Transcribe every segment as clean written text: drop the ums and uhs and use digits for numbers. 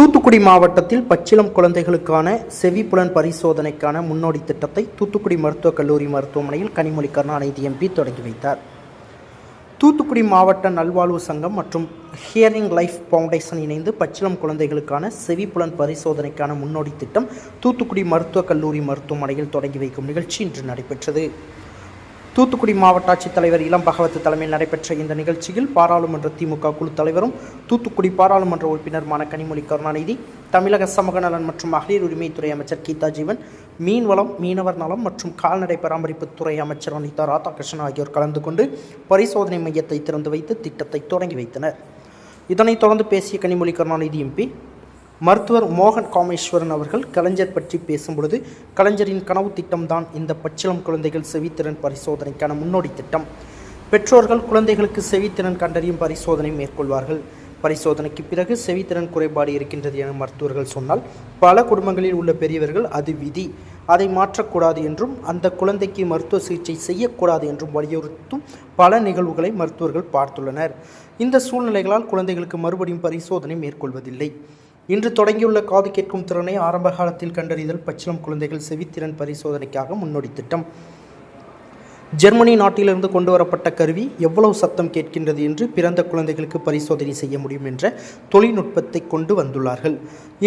தூத்துக்குடி மாவட்டத்தில் பச்சிளம் குழந்தைகளுக்கான செவிப்புலன் பரிசோதனைக்கான முன்னோடி திட்டத்தை தூத்துக்குடி மருத்துவக் கல்லூரி மருத்துவமனையில் கனிமொழி கருணாநிதி எம்பி தொடங்கி வைத்தார். தூத்துக்குடி மாவட்ட நல்வாழ்வு சங்கம் மற்றும் ஹியரிங் லைஃப் ஃபவுண்டேஷன் இணைந்து பச்சிளம் குழந்தைகளுக்கான செவிப்புலன் பரிசோதனைக்கான முன்னோடி திட்டம் தூத்துக்குடி மருத்துவக் கல்லூரி மருத்துவமனையில் தொடங்கி வைக்கும் நிகழ்ச்சி இன்று நடைபெற்றது. தூத்துக்குடி மாவட்ட ஆட்சித்தலைவர் இளம் பகவத் தலைமையில் நடைபெற்ற இந்த நிகழ்ச்சியில் பாராளுமன்ற திமுக குழு தலைவரும் தூத்துக்குடி பாராளுமன்ற உறுப்பினருமான கனிமொழி கருணாநிதி, தமிழக சமூக நலன் மற்றும் மகளிர் உரிமைத்துறை அமைச்சர் கீதா ஜீவன், மீன்வளம், மீனவர் நலம் மற்றும் கால்நடை பராமரிப்புத்துறை அமைச்சர் அனிதா ராதாகிருஷ்ணன் ஆகியோர் கலந்து கொண்டு பரிசோதனை மையத்தை திறந்து வைத்து திட்டத்தை தொடங்கி வைத்தனர். இதனைத் தொடர்ந்து பேசிய கனிமொழி கருணாநிதி எம்பி, மருத்துவர் மோகன் காமேஸ்வரன் அவர்கள் கலைஞர் பற்றி பேசும்பொழுது, கலைஞரின் கனவு திட்டம்தான் இந்த பச்சிளம் குழந்தைகள் செவித்திறன் பரிசோதனைக்கான முன்னோடி திட்டம். பெற்றோர்கள் குழந்தைகளுக்கு செவித்திறன் கண்டறியும் பரிசோதனை மேற்கொள்வார்கள். பரிசோதனைக்கு பிறகு செவித்திறன் குறைபாடு இருக்கின்றது என மருத்துவர்கள் சொன்னால், பல குடும்பங்களில் உள்ள பெரியவர்கள் அது விதி, அதை மாற்றக்கூடாது என்றும் அந்த குழந்தைக்கு மருத்துவ சிகிச்சை செய்யக்கூடாது என்றும் வலியுறுத்தும் பல நிகழ்வுகளை மருத்துவர்கள் பார்த்துள்ளனர். இந்த சூழ்நிலைகளால் குழந்தைகளுக்கு மறுபடியும் பரிசோதனை மேற்கொள்வதில்லை. இன்று தொடங்கியுள்ள காது கேட்கும் திறனை ஆரம்ப காலத்தில் கண்டறிதல் பச்சிளம் குழந்தைகள் செவித்திறன் பரிசோதனைக்காக முன்னோடி திட்டம். ஜெர்மனி நாட்டிலிருந்து கொண்டு வரப்பட்ட கருவி எவ்வளவு சத்தம் கேட்கின்றது என்று பிறந்த குழந்தைகளுக்கு பரிசோதனை செய்ய முடியும் என்ற தொழில்நுட்பத்தை கொண்டு வந்துள்ளார்கள்.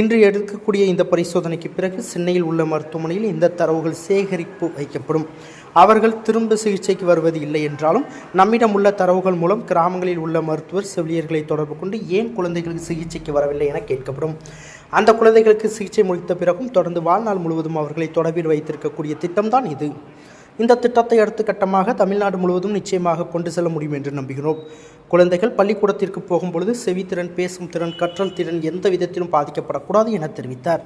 இன்று எடுக்கக்கூடிய இந்த பரிசோதனைக்கு பிறகு சென்னையில் உள்ள மருத்துவமனையில் இந்த தரவுகள் சேகரிப்பு வைக்கப்படும். அவர்கள் திரும்ப சிகிச்சைக்கு வருவது இல்லை என்றாலும் நம்மிடம் உள்ள தரவுகள் மூலம் கிராமங்களில் உள்ள மருத்துவர் செவிலியர்களை தொடர்பு கொண்டு ஏன் குழந்தைகளுக்கு சிகிச்சைக்கு வரவில்லை என கேட்கப்படும். அந்த குழந்தைகளுக்கு சிகிச்சை முடித்த பிறகும் தொடர்ந்து வாழ்நாள் முழுவதும் அவர்களை தொடர்பில் வைத்திருக்கக்கூடிய திட்டம்தான் இது. இந்த திட்டத்தை அடுத்த கட்டமாக தமிழ்நாடு முழுவதும் நிச்சயமாக கொண்டு செல்ல முடியும் என்று நம்புகிறோம். குழந்தைகள் பள்ளிக்கூடத்திற்கு போகும்பொழுது செவித்திறன், பேசும் திறன், கற்றல் திறன் எந்த விதத்திலும் பாதிக்கப்படக்கூடாது என தெரிவித்தார்.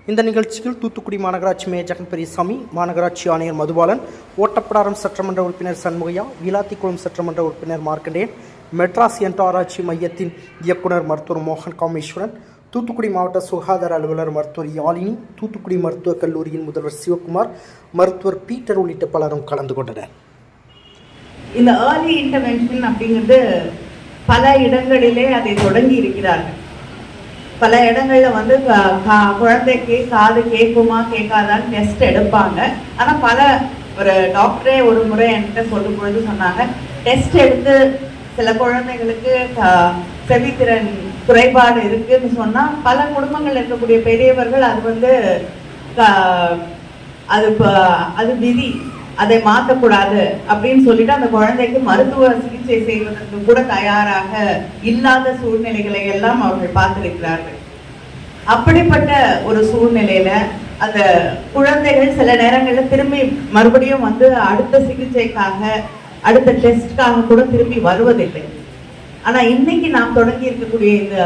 இந்த நிகழ்ச்சியில் தூத்துக்குடி மாநகராட்சி மேயர் ஜெகன் பெரியசாமி, மாநகராட்சி ஆணையர் மதுபாலன், ஓட்டப்பிடாரம் சட்டமன்ற உறுப்பினர் சண்முகையா, விளாத்திக்குளம் சட்டமன்ற உறுப்பினர் மார்க்கண்டேயன், மெட்ராஸ் என்ற ஆராய்ச்சி மையத்தின் இயக்குனர் மருத்துவர் மோகன் காமேஸ்வரன், தூத்துக்குடி மாவட்ட சுகாதார அலுவலர் மருத்துவர் யாழினி, தூத்துக்குடி மருத்துவக் கல்லூரியின் முதல்வர் சிவகுமார், மருத்துவர் பீட்டர் உள்ளிட்ட பலரும் கலந்து கொண்டனர். இந்த ஏர்லி இன்டர்வென்ஷன் அப்படிங்கிறது பல இடங்களிலே அதை தொடங்கி இருக்கிறார்கள். பல இடங்களில் வந்து குழந்தைக்கு காது கேட்குமா கேட்காதான்னு டெஸ்ட் எடுப்பாங்க. ஆனால் பல ஒரு டாக்டரே ஒரு முறை என்கிட்ட சொல்லும் பொழுது சொன்னாங்க, டெஸ்ட் எடுத்து சில குழந்தைங்களுக்கு செவித்திறன் குறைபாடு இருக்குன்னு சொன்னால் பல குடும்பங்கள் இருக்கக்கூடிய பெரியவர்கள் அது வந்து அது விதி, அதை மாற்றக்கூடாது அப்படின்னு சொல்லிட்டு அந்த குழந்தைக்கு மருத்துவ சிகிச்சை செய்வதற்கு கூட தயாராக இல்லாத சூழ்நிலைகளை எல்லாம் அவர்கள் பார்த்திருக்கிறார்கள். அப்படிப்பட்ட ஒரு சூழ்நிலையில அந்த குழந்தைகள் சில நேரங்களில் திரும்பி மறுபடியும் வந்து அடுத்த சிகிச்சைக்காக, அடுத்த டெஸ்ட்காக கூட திரும்பி வருவதில்லை. ஆனால் இன்னைக்கு நாம் தொடங்கி இருக்கக்கூடிய இந்த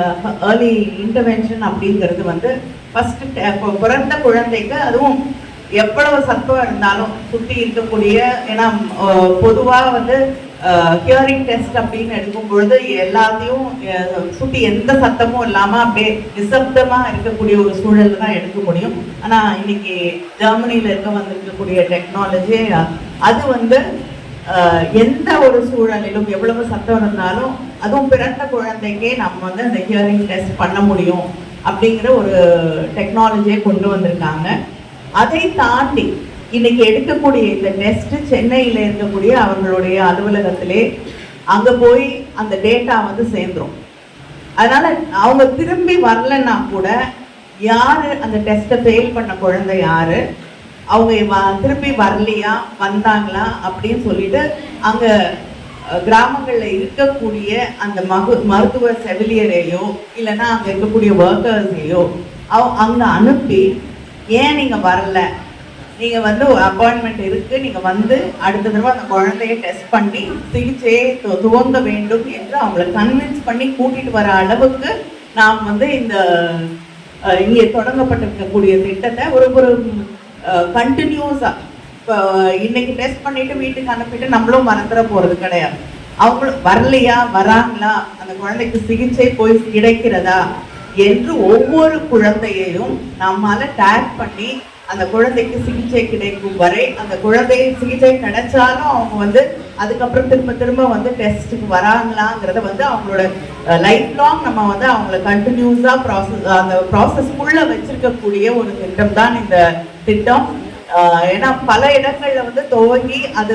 ஏர்லி இன்டர்வென்ஷன் அப்படிங்கிறது வந்து ஃபர்ஸ்ட் பிறந்த குழந்தைக்கு, அதுவும் எவ்வளவு சத்தம் இருந்தாலும் சுற்றி இருக்கக்கூடிய, ஏன்னா பொதுவாக வந்து ஹியரிங் டெஸ்ட் அப்படின்னு எடுக்கும் பொழுது எல்லாத்தையும் சுற்றி எந்த சத்தமும் இல்லாமல் அப்படியே நிசப்தமாக இருக்கக்கூடிய ஒரு சூழல் தான் எடுக்க முடியும். ஆனால் இன்னைக்கு ஜெர்மனியில் வந்திருக்கக்கூடிய டெக்னாலஜி அது வந்து எந்த ஒரு சூழலிலும் எவ்வளவு சத்தம் இருந்தாலும் அதுவும் பிறந்த குழந்தைக்கே நம்ம வந்து அந்த ஹியரிங் டெஸ்ட் பண்ண முடியும் அப்படிங்கிற ஒரு டெக்னாலஜியை கொண்டு வந்திருக்காங்க. அதை தாண்டி இன்னைக்கு எடுக்கக்கூடிய இந்த டெஸ்ட் சென்னையில் இருக்கக்கூடிய அவர்களுடைய அலுவலகத்திலே அங்கே போய் அந்த டேட்டா வந்து சேர்ந்துரும். அதனால அவங்க திரும்பி வரலன்னா கூட யாரு அந்த டெஸ்ட்டை ஃபெயில் பண்ண குழந்தை யாரு, அவங்க திரும்பி வரலையா வந்தாங்களா அப்படின்னு சொல்லிட்டு அங்கே கிராமங்களில் இருக்கக்கூடிய அந்த மருத்துவ செவிலியரையோ இல்லைன்னா அங்கே இருக்கக்கூடிய ஒர்க்கர்ஸையோ அங்கே அனுப்பி, ஏன் நீங்கள் வரல, நீங்கள் வந்து அப்பாயின்மெண்ட் இருக்குது, நீங்கள் வந்து அடுத்த தடவை அந்த குழந்தைய டெஸ்ட் பண்ணி சிகிச்சையை துவங்க வேண்டும் என்று அவங்கள கன்வின்ஸ் பண்ணி கூட்டிகிட்டு வர அளவுக்கு நாம் வந்து இந்த இங்கே தொடங்கப்பட்டிருக்கக்கூடிய திட்டத்தை ஒரு கண்டினியூஸாக இப்போ இன்னைக்கு டெஸ்ட் பண்ணிட்டு வீட்டுக்கு அனுப்பிட்டு நம்மளும் மறந்துட போகிறது கிடையாது. அவங்களும் வரலையா, வராங்களா, அந்த குழந்தைக்கு சிகிச்சை போய் கிடைக்கிறதா என்று ஒவ்வொரு குழந்தையையும் நம்மால டேக் பண்ணி அந்த குழந்தைக்கு சிகிச்சை கிடைக்கும் வரை, அந்த குழந்தை சிகிச்சை கிடைச்சாலும் அவங்க வந்து அதுக்கப்புறம் திரும்ப வந்து டெஸ்ட்டுக்கு வராங்களாங்கிறத வந்து அவங்களோட லைஃப் லாங் நம்ம வந்து அவங்கள கண்டினியூஸா அந்த ப்ராசஸ்க்குள்ள வச்சிருக்கக்கூடிய ஒரு திட்டம் தான் இந்த திட்டம். ஏன்னா பல இடங்கள்ல வந்து துவங்கி அது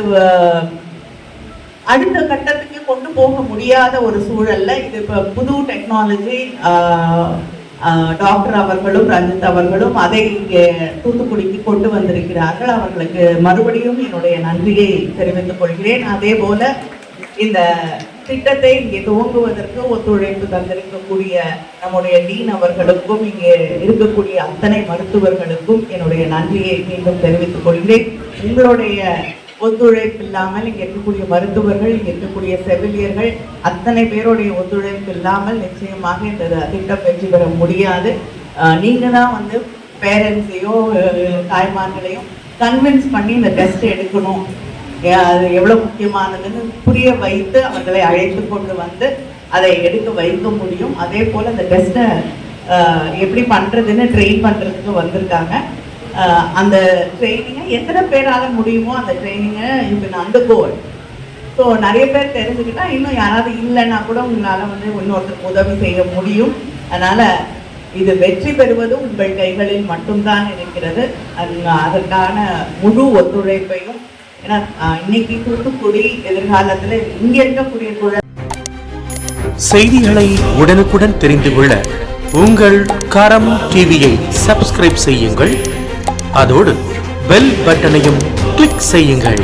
அடுத்த கட்டத்துக்கு கொண்டு போக முடியாத ஒரு சூழல்ல இது இப்ப புது டெக்னாலஜி டாக்டர் அவர்களும் ரஞ்சித் அவர்களும் அதை இங்கே தூத்துக்குடிக்கு கொண்டு வந்திருக்கிறார்கள். அவர்களுக்கு மறுபடியும் என்னுடைய நன்றியை தெரிவித்துக் கொள்கிறேன். அதே போல இந்த திட்டத்தை இங்கே துவங்குவதற்கு ஒத்துழைப்பு தந்திருக்கக்கூடிய நம்முடைய டீன் அவர்களுக்கும் இங்கே இருக்கக்கூடிய அத்தனை மருத்துவர்களுக்கும் என்னுடைய நன்றியை மீண்டும் தெரிவித்துக் கொள்கிறேன். உங்களுடைய ஒத்துழைப்பு இல்லாமல் இங்கே இருக்கக்கூடிய மருத்துவர்கள், இங்கே இருக்கக்கூடிய செவிலியர்கள் அத்தனை பேருடைய ஒத்துழைப்பு இல்லாமல் நிச்சயமாக இந்த திட்டம் வெற்றி பெற முடியாது. நீங்க தான் வந்து பேரண்ட்ஸையோ தாய்மார்களையும் கன்வின்ஸ் பண்ணி இந்த டெஸ்ட் எடுக்கணும், அது எவ்வளவு முக்கியமானதுன்னு புரிய வைத்து அவர்களை அழைத்து கொண்டு வந்து அதை எடுக்க வைக்க முடியும். அதே போல இந்த டெஸ்ட்டை எப்படி பண்றதுன்னு ட்ரெயின் பண்றதுக்கு வந்திருக்காங்க. அந்த ட்ரைனிங்கை எத்தனை பேரால முடியுமோ அந்த ட்ரைனிங்கை அந்த கோல். ஸோ நிறைய பேர் தெரிஞ்சுக்கிட்டா இன்னும் யாராவது இல்லைன்னா கூட உங்களால் வந்து இன்னொருத்தருக்கு உதவி செய்ய முடியும். அதனால இது வெற்றி பெறுவது உங்கள் கைகளில் மட்டும்தான் இருக்கிறது. அதற்கான முழு ஒத்துழைப்பையும், ஏன்னா இன்னைக்கு தூத்துக்குடி எதிர்காலத்தில் இங்கே இருக்கக்கூடிய செய்திகளை உடனுக்குடன் தெரிந்து கொள்ள உங்கள் கரம் டிவியை சப்ஸ்கிரைப் செய்யுங்கள். அதோடு பெல் பட்டனையும் கிளிக் செய்யுங்கள்.